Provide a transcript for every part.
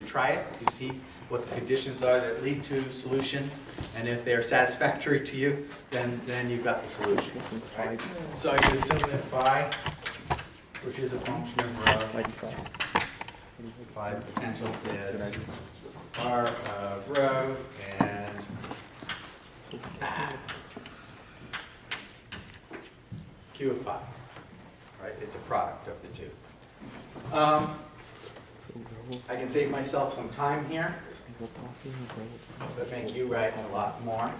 try it, you see what the conditions are that lead to solutions, and if they're satisfactory to you, then you've got the solutions, right? So you assume that phi, which is a function of rho, phi potential is r of rho and q of phi, right? It's a product of the two. I can save myself some time here, but make you write a lot more.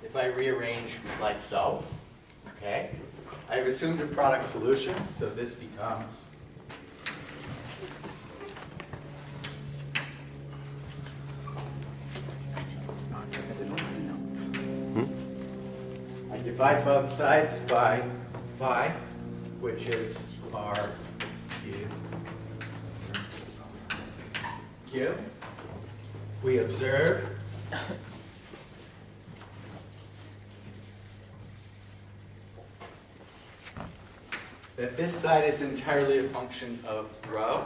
If I rearrange like so, okay, I've assumed a product solution, so this becomes I divide both sides by phi, which is r q. We observe that this side is entirely a function of rho,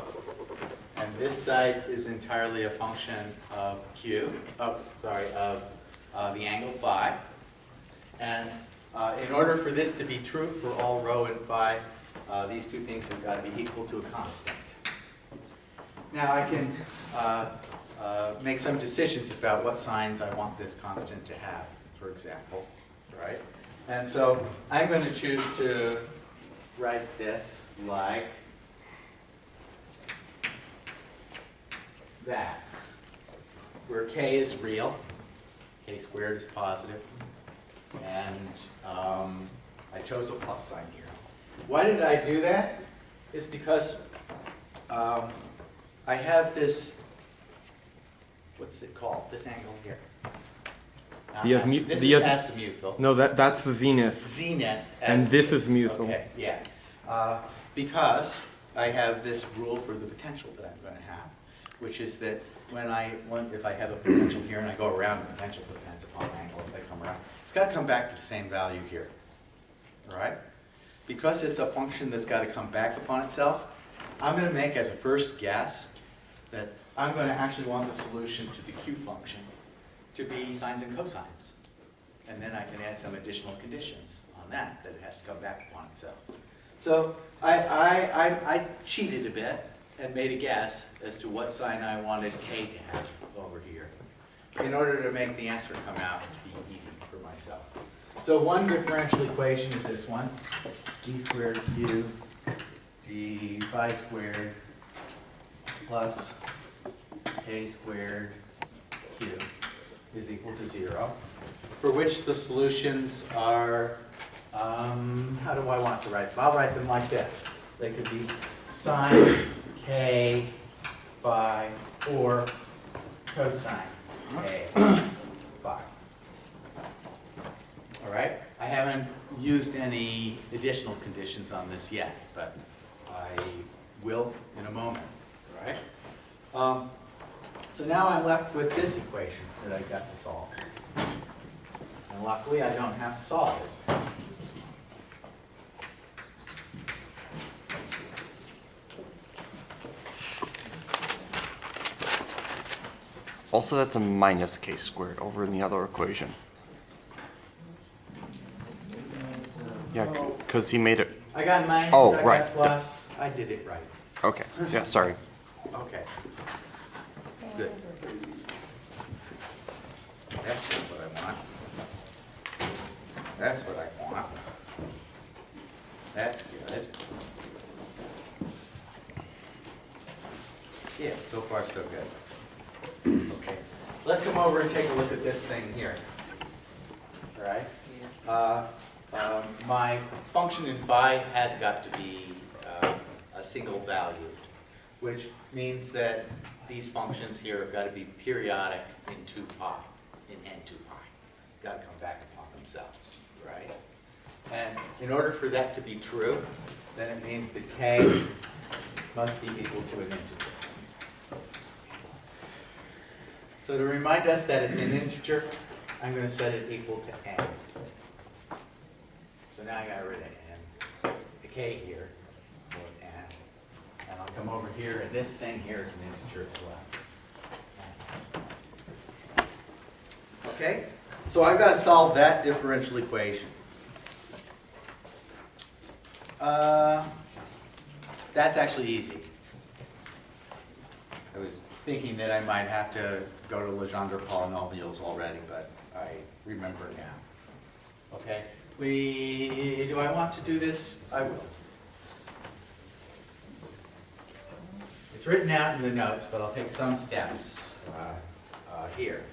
and this side is entirely a function of q, of the angle phi. And in order for this to be true for all rho and phi, these two things have got to be equal to a constant. Now I can make some decisions about what signs I want this constant to have, for example, right? And so I'm going to choose to write this like that, where k is real, k squared is positive, and I chose a plus sign here. Why did I do that? It's because I have this, what's it called, this angle here. This is azimuthal. No, that's the zenith. Zenith. And this is muthal. Okay, yeah. Because I have this rule for the potential that I'm going to have, which is that if I have a potential here and I go around, the potential depends upon the angle as I come around. It's got to come back to the same value here, all right? Because it's a function that's got to come back upon itself, I'm going to make as a first guess that I'm going to actually want the solution to the q function to be sines and cosines. And then I can add some additional conditions on that it has to come back upon itself. So I cheated a bit and made a guess as to what sign I wanted k to have over here in order to make the answer come out to be easy for myself. So one differential equation is this one, d squared q d phi squared plus k squared q is equal to 0, for which the solutions are, how do I want to write them? I'll write them like this. They could be sine k phi or cosine k phi. All right? I haven't used any additional conditions on this yet, but I will in a moment, all right? So now I'm left with this equation that I've got to solve. And luckily, I don't have to solve it. Also, that's a minus k squared over in the other equation. Yeah, because he made it. I got minus, Oh, I right. got plus. I did it right. Okay. Yeah, sorry. Okay. Good. That's what I want. That's what I want. That's good. Yeah, so far so good. Okay. Let's come over and take a look at this thing here. All right? My function in phi has got to be a single value, which means that these functions here have got to be periodic in 2 pi, in n2 pi. Got to come back upon themselves, right? And in order for that to be true, then it means that k must be equal to an integer. So to remind us that it's an integer, I'm going to set it equal to n. So now I got rid of n, the k here, or n. And I'll come over here, and this thing here is an integer as well. Okay? So I've got to solve that differential equation. That's actually easy. I was thinking that I might have to go to Legendre polynomials already, but I remember now. Okay? Do I want to do this? I will. It's written out in the notes, but I'll take some steps here.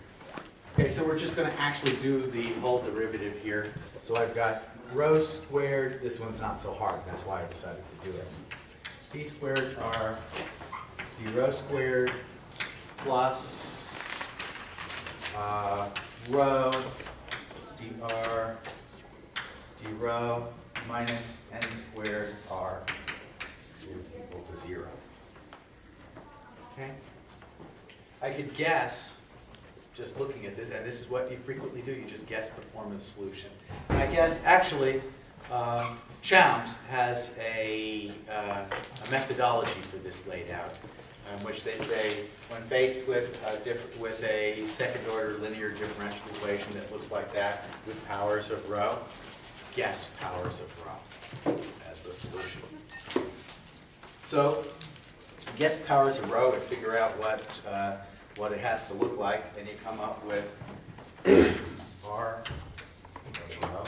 Okay, so we're just going to actually do the whole derivative here. So I've got rho squared. This one's not so hard. That's why I decided to do it. D squared r d rho squared plus rho dr d rho minus n squared r is equal to 0. Okay? I could guess, just looking at this, and this is what you frequently do, you just guess the form of the solution. And I guess, actually, Choums has a methodology for this laid out, in which they say, when faced with a second-order linear differential equation that looks like that, with powers of rho, guess powers of rho as the solution. So, guess powers of rho and figure out what it has to look like, and you come up with r of rho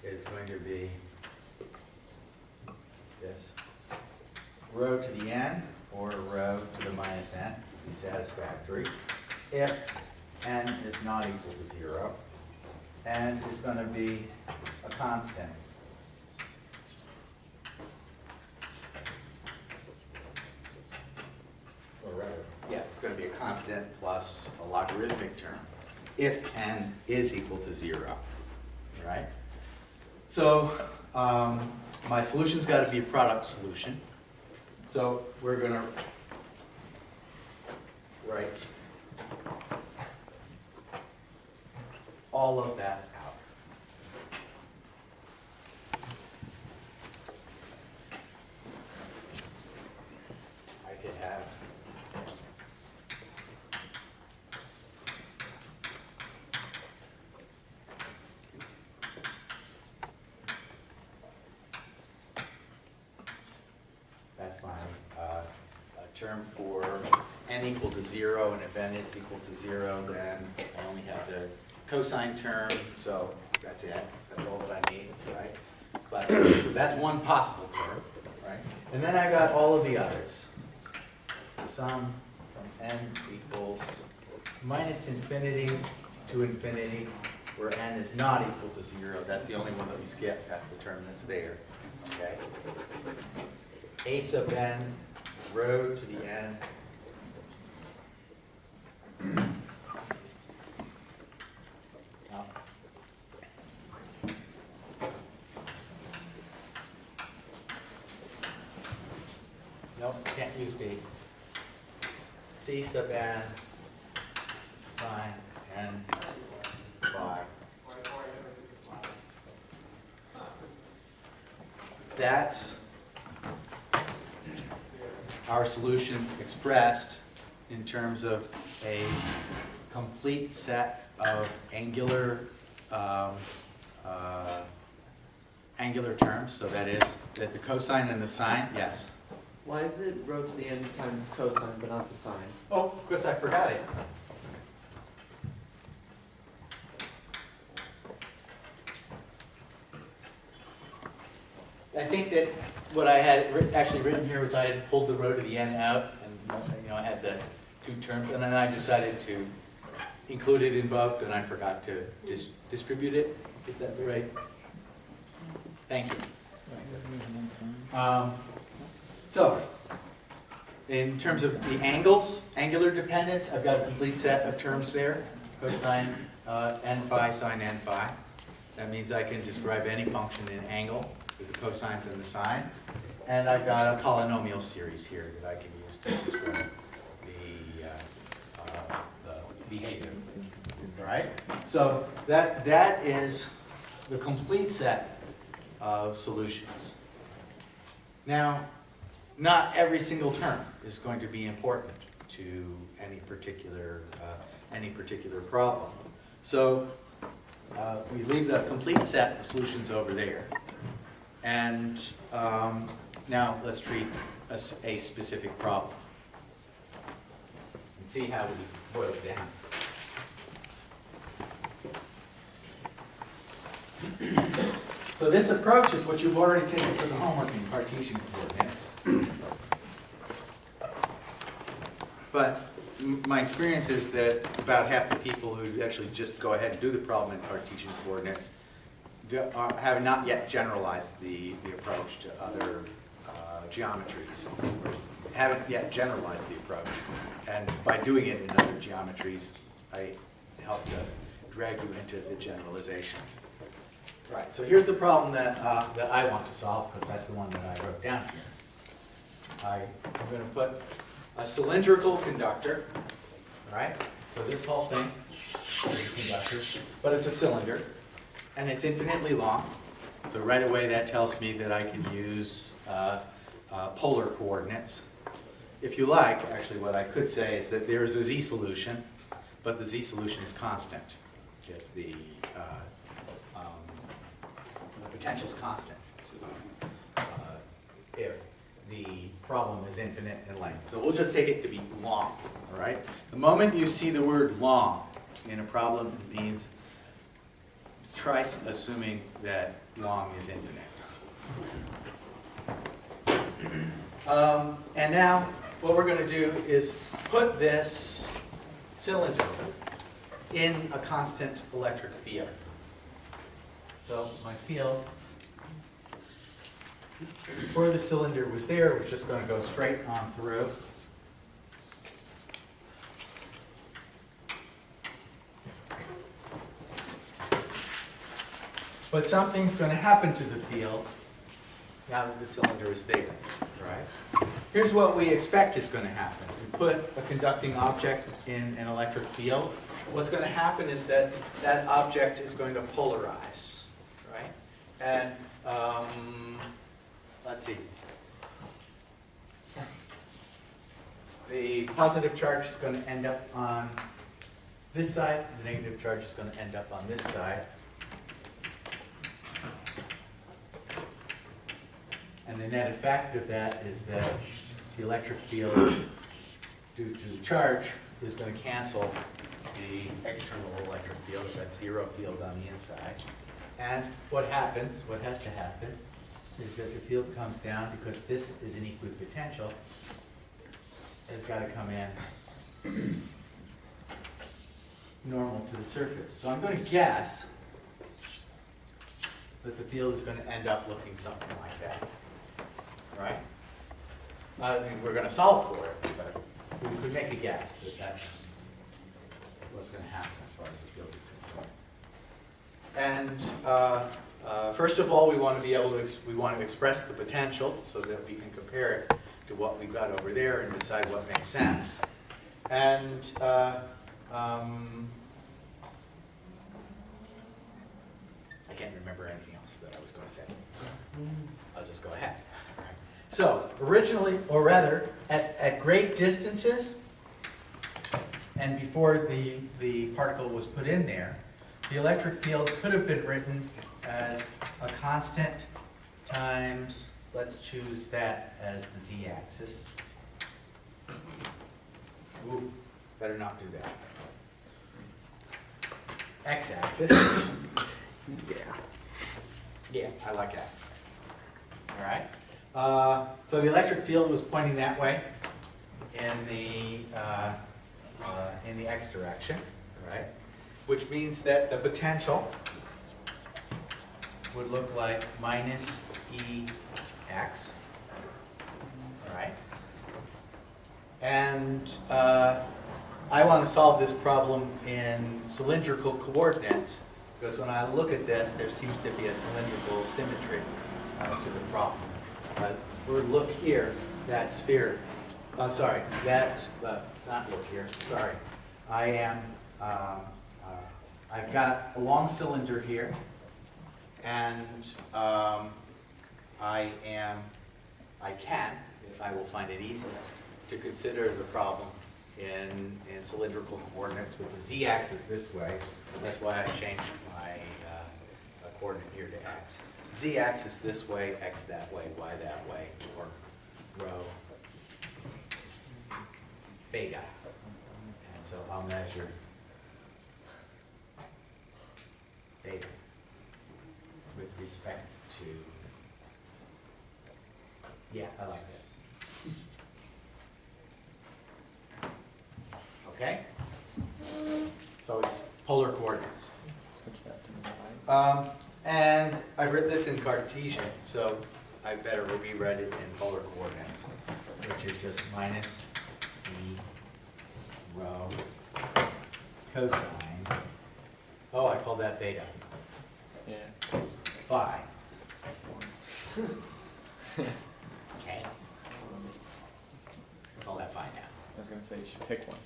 is going to be this. Rho to the n, or rho to the minus n, be satisfactory, if n is not equal to 0, and is going to be a constant. Or rather, yeah, it's going to be a constant plus a logarithmic term, if n is equal to 0, right? So my solution's got to be a product solution. So we're going to write all of that out. I could have that's my term for n equal to 0, and if n is equal to 0, then I only have the cosine term, so that's it. That's all that I need, right? But that's one possible term, right? And then I got all of the others. The sum from n equals minus infinity to infinity, where n is not equal to 0. That's the only one that we skip. That's the term that's there, okay? A sub n, rho to the n. Oh. Nope, can't use B. C sub n sine n phi. That's our solution expressed in terms of a complete set of angular terms. So that is that the cosine and the sine, yes. Why is it rho to the n times cosine but not the sine? Oh, of course I forgot it. I think that what I had actually written here was I had pulled the rho to the n out, and I had the two terms, and then I decided to include it in both, and I forgot to distribute it. Is that right? Thank you. So, in terms of the angles, angular dependence, I've got a complete set of terms there. Cosine n phi, sine n phi. That means I can describe any function in angle. with the cosines and the sines. And I've got a polynomial series here that I can use to describe the behavior. All right? So that is the complete set of solutions. Now, not every single term is going to be important to any particular problem. So we leave the complete set of solutions over there. And now let's treat a specific problem and see how we boil it down. So this approach is what you've already taken for the homework in Cartesian coordinates. But my experience is that about half the people who actually just go ahead and do the problem in Cartesian coordinates have not yet generalized the approach to other geometries, or haven't yet generalized the approach. And by doing it in other geometries, I help to drag you into the generalization. Right, so here's the problem that I want to solve, because that's the one that I wrote down here. I'm going to put a cylindrical conductor, all right? So this whole thing is a conductor, but it's a cylinder, and it's infinitely long. So right away that tells me that I can use polar coordinates. If you like, actually what I could say is that there is a z solution, but the z solution is constant if the potential is constant if the problem is infinite in length. So we'll just take it to be long, all right? The moment you see the word long in a problem, it means try assuming that long is infinite. And now what we're going to do is put this cylinder in a constant electric field. So my field before the cylinder was there, we're just going to go straight on through. But something's going to happen to the field now that the cylinder is there, right? Here's what we expect is going to happen. We put a conducting object in an electric field. What's going to happen is that that object is going to polarize, right? And let's see. The positive charge is going to end up on this side. The negative charge is going to end up on this side. And the net effect of that is that the electric field, due to the charge, is going to cancel the external electric field, that zero field on the inside. And what happens, what has to happen, is that the field comes down because this is an equipotential, has got to come in normal to the surface. So I'm going to guess that the field is going to end up looking something like that, right? I mean, we're going to solve for it, but we could make a guess that that's what's going to happen as far as the field is concerned. And first of all, we want to be able to express the potential so that we can compare it to what we've got over there and decide what makes sense. And I can't remember anything else that I was going to say, so I'll just go ahead. So originally, or rather, at great distances, and before the particle was put in there, the electric field could have been written as a constant times, let's choose that as the z-axis. Ooh, better not do that. X-axis. Yeah, I like X. All right. So the electric field was pointing that way in the X direction, right? Which means that the potential would look like minus EX, all right? And I want to solve this problem in cylindrical coordinates because when I look at this, there seems to be a cylindrical symmetry to the problem. Or look here, that sphere, sorry, that, not look here, sorry. I've got a long cylinder here, and I can, if I will find it easiest, to consider the problem in cylindrical coordinates with the z-axis this way. That's why I changed my coordinate here to x. Z-axis this way, x that way, y that way, or rho theta. And so I'll measure theta with respect to, yeah, I like this. Okay? So it's polar coordinates. Switch that to the right. And I've written this in Cartesian, so I better rewrite it in polar coordinates, which is just minus e rho cosine. Oh, I call that theta. Yeah. Phi. Okay. Call that phi now. I was gonna say you should pick one.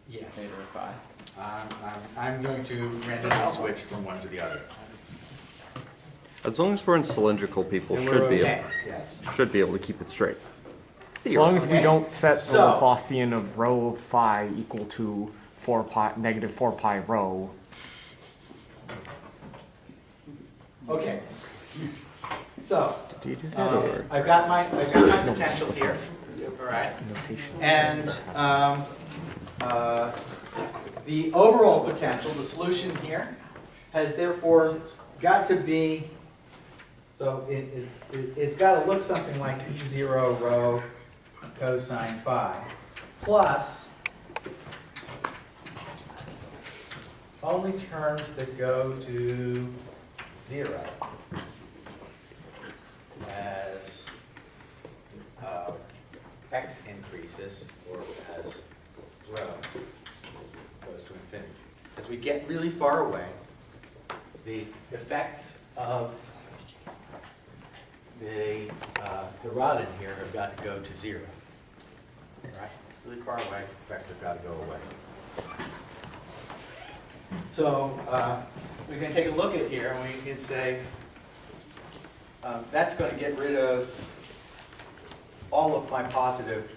Yeah. Theta or phi. I'm going to randomly switch from one to the other. As long as we're in cylindrical, people And we're should be okay. Yes. able to keep it straight. As long as we Okay. don't set the So- Laplacian of rho phi equal to 4 pi, negative 4 pi rho. Okay. So, Do you do that or I've got my potential here, all right? notation? And the overall potential, the solution here, has therefore got to be, so it's got to look something like E0 rho cosine phi plus only terms that go to 0 as x increases, or as rho goes to infinity. As we get really far away, the effects of the rod in here have got to go to 0. Right? Really far away, effects have got to go away. So we can take a look at here and we can say that's going to get rid of all of my positive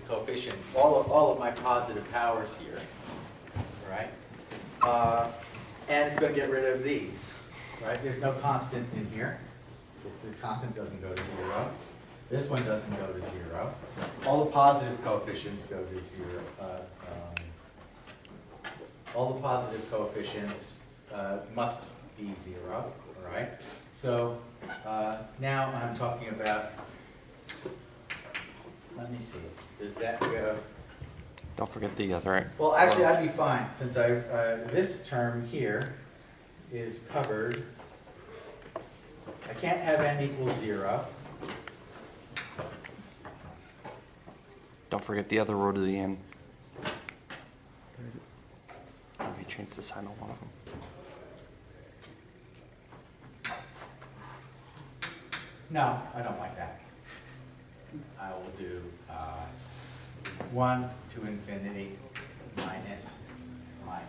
coefficient, all of my positive powers here, right? And it's going to get rid of these, right? There's no constant in here. The constant doesn't go to 0. This one doesn't go to 0. All the positive coefficients go to 0. All the positive coefficients must be 0, all right? So now I'm talking about, let me see, does that go? Don't forget the other. Well, actually, I'd be fine, since this term here is covered. I can't have n equals 0. Don't forget the other row to the end. Maybe change the sign on one of them. No, I don't like that. I will do 1 to infinity minus. I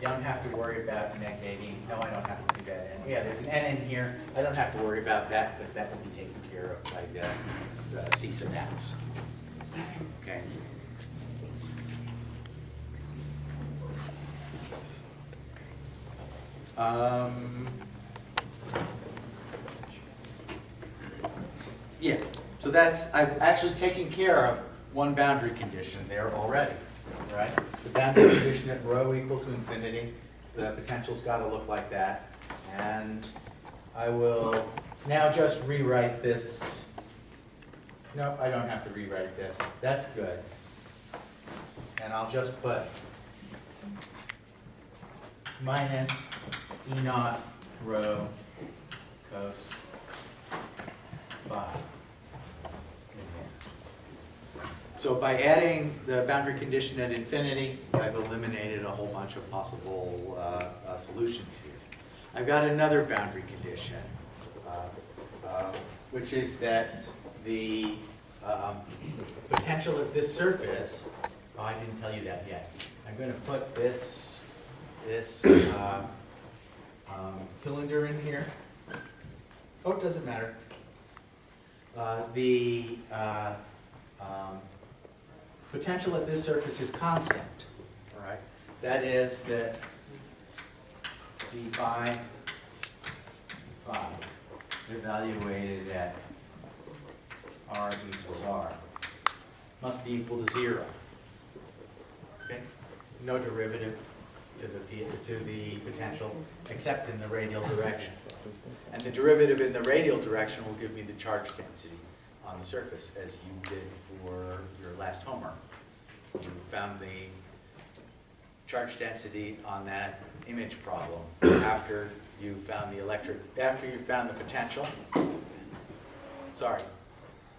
don't have to worry about negating. No, I don't have to do that. And yeah, there's an n in here. I don't have to worry about that because that will be taken care of by the C sub x. Okay. Yeah, so I've actually taken care of one boundary condition there already, right? The boundary condition at rho equal to infinity, the potential's got to look like that. And I will now just rewrite this. No, I don't have to rewrite this. That's good. And I'll just put minus E naught rho cos phi. So by adding the boundary condition at infinity, I've eliminated a whole bunch of possible solutions here. I've got another boundary condition which is that the potential of this surface, oh, I didn't tell you that yet. I'm going to put this cylinder in here. Oh, it doesn't matter. The potential at this surface is constant, all right? That is that V phi evaluated at R equals R must be equal to 0. Okay? No derivative to the potential except in the radial direction. And the derivative in the radial direction will give me the charge density on the surface, as you did for your last homework. You found the charge density on that image problem after you found the potential. Sorry,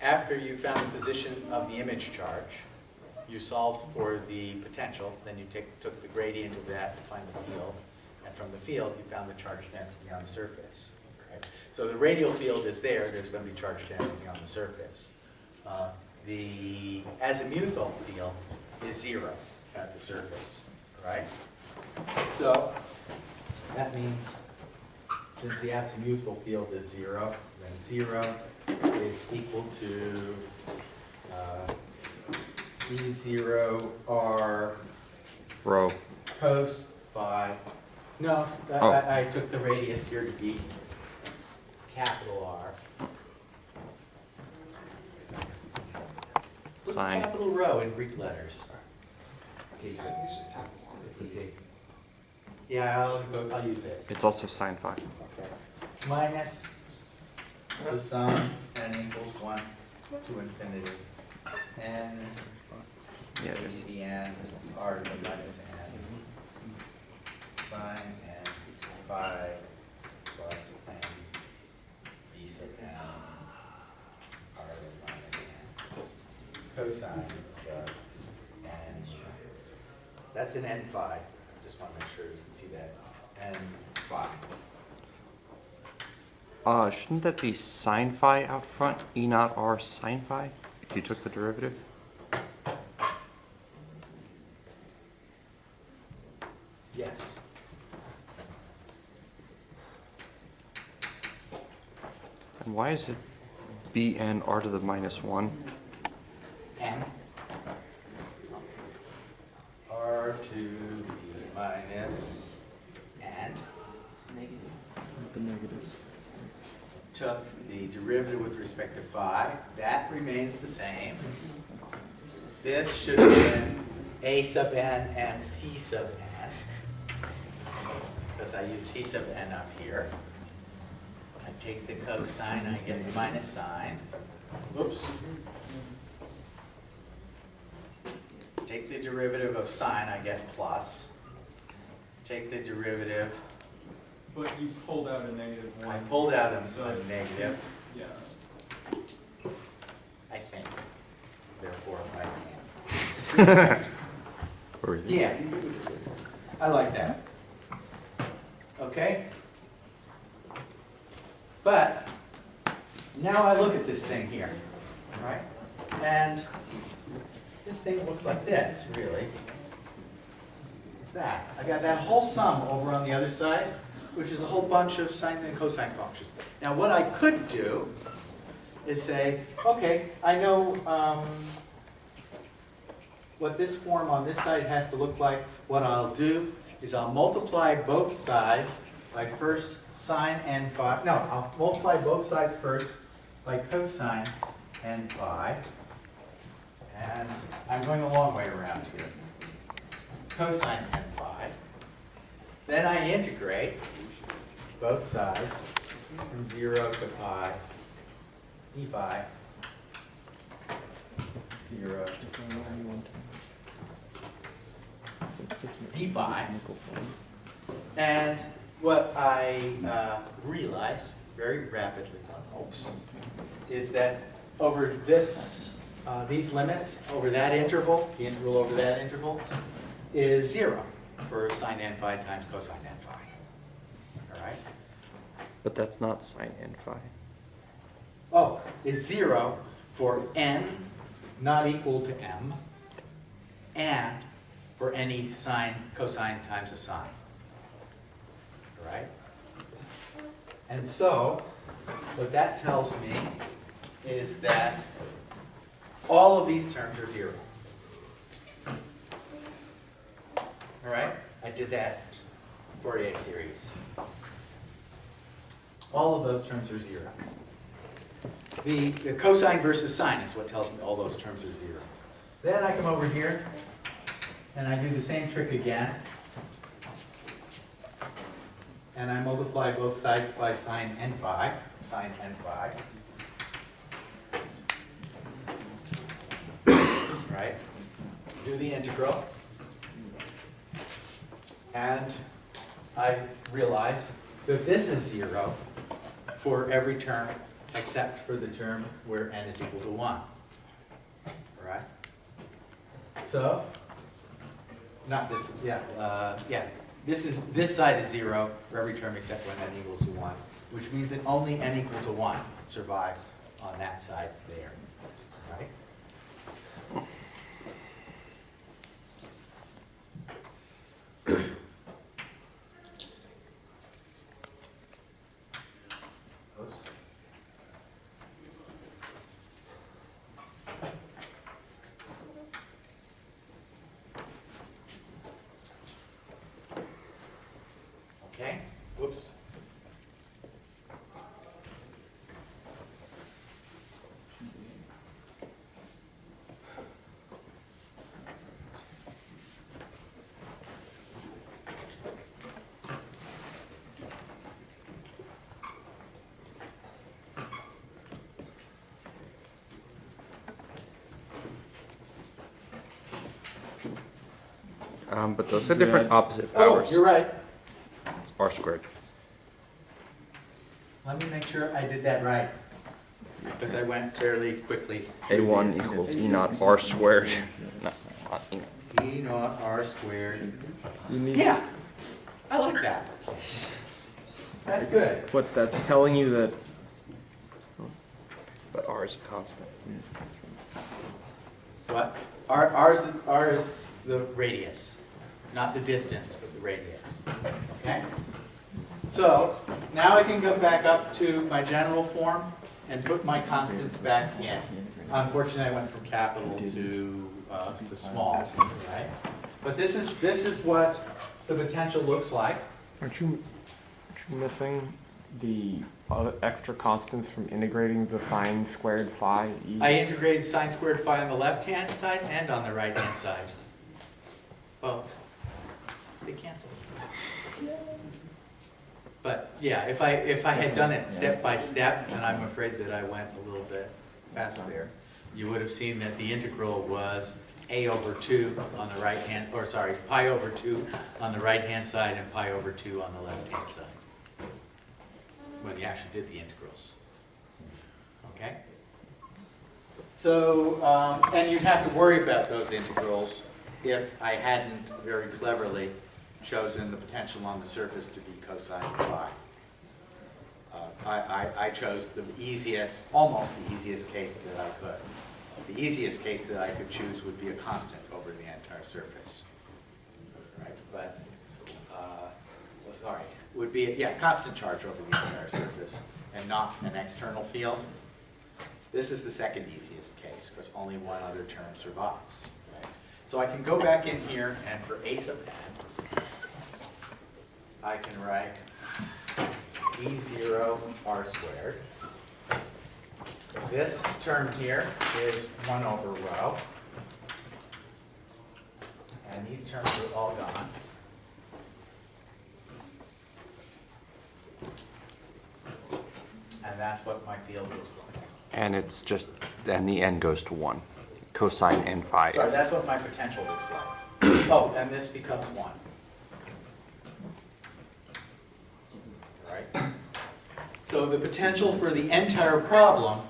after you found the position of the image charge, you solved for the potential, then you took the gradient of that to find the field, and from the field you found the charge density on the surface. Right? So the radial field is there, there's going to be charge density on the surface. The azimuthal field is 0 at the surface, right? So that means since the azimuthal field is 0, then 0 is equal to E0R Rho. cos phi. No, Oh. I took the radius here to be capital R. What's Sine. capital Rho in Greek letters? It's a D. Yeah, I'll use this. It's also sine phi. Okay. Minus the sum n equals 1 to infinity. N Yeah, it is. the n r to the minus n sine n phi plus n b sub n r to the minus n cosine sub n. That's an n phi. I just want to make sure you can see that. N phi. Shouldn't that be sine phi out front? E naught R sine phi? If you took the derivative? Yes. And why is it Bn R to the minus 1? N r to the minus n took the derivative with respect to phi. That remains the same. This should have been a sub n and c sub n, because I use c sub n up here. I take the cosine, I get the minus sine. Oops. Take the derivative of sine, I get plus. Take the derivative, But you pulled out a negative 1. I pulled out a So, negative, Yeah. I think. Therefore, I can. Or is it? Yeah, I like that. Okay? But now I look at this thing here, right? And this thing looks like this, really. It's that. I got that whole sum over on the other side, which is a whole bunch of sine and cosine functions. Now what I could do is say, okay, I know what this form on this side has to look like. What I'll do is I'll multiply both sides by first sine n phi. No, I'll multiply both sides first by cosine n phi. And I'm going the long way around here. Cosine n phi. Then I integrate both sides from 0 to pi d phi. 0 to d phi. And what I realize very rapidly, oops, is that over this, these limits, over that interval, the interval over that interval, is 0 for sine n phi times cosine n phi. All right? But that's not sine n phi. Oh, it's 0 for n not equal to m, and for any sine, cosine times a sine. All right? And so, what that tells me is that all of these terms are 0. All right? I did that Fourier series. All of those terms are 0. The cosine versus sine is what tells me all those terms are 0. Then I come over here and I do the same trick again. And I multiply both sides by sine n phi, sine n phi. Right? Do the integral. And I realize that this is 0 for every term except for the term where n is equal to 1. All right? So, not this, this side is 0 for every term except when n equals to 1, which means that only n equal to 1 survives on that side there. Right? Oops. Okay, whoops. But those are different opposite Oh, powers. you're right. It's r squared. Let me make sure I did that right, because I went fairly quickly. A1 equals E naught r squared. No, not E naught. E naught r squared. You need, Yeah, I like that. That's good. but that's telling you that But r is a constant. What? R is the radius, not the distance, but the radius. Okay? So now I can go back up to my general form and put my constants back in. Unfortunately, I went from capital to small, right? But this is what the potential looks like. aren't you missing the other extra constants from integrating the sine squared phi? I integrated sine squared phi on the left-hand side and on the right-hand side. Both. They cancel. But yeah, if I had done it step by step, and I'm afraid that I went a little bit fast there, you would have seen that the integral was a over 2 on the right hand, or sorry, pi over 2 on the right-hand side and pi over 2 on the left-hand side, when you actually did the integrals. Okay? So, and you'd have to worry about those integrals if I hadn't very cleverly chosen the potential on the surface to be cosine phi. I chose the easiest, almost the easiest case that I could. The easiest case that I could choose would be a constant over the entire surface. Right, but, would be, constant charge over the entire surface and not an external field. This is the second easiest case because only one other term survives. Right? So I can go back in here and for a sub n, I can write E0 r squared. This term here is 1 over rho. And these terms are all gone. And that's what my field looks like. And it's just, then the n goes to 1. Cosine n phi. Sorry, that's what my potential looks like. Oh, and this becomes 1. Right? So the potential for the entire problem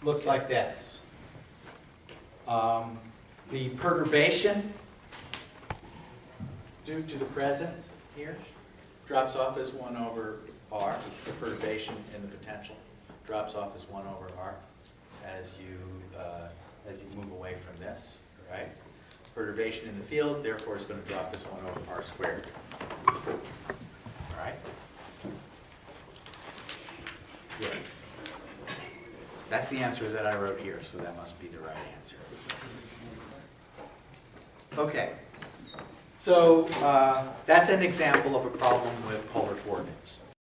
looks like this. The perturbation due to the presence here drops off as 1 over r, the perturbation in the potential drops off as 1 over r as you move away from this, right? Perturbation in the field, therefore, is going to drop as 1 over r squared. All right? Yeah. That's the answer that I wrote here, so that must be the right answer. Okay. So that's an example of a problem with polar coordinates.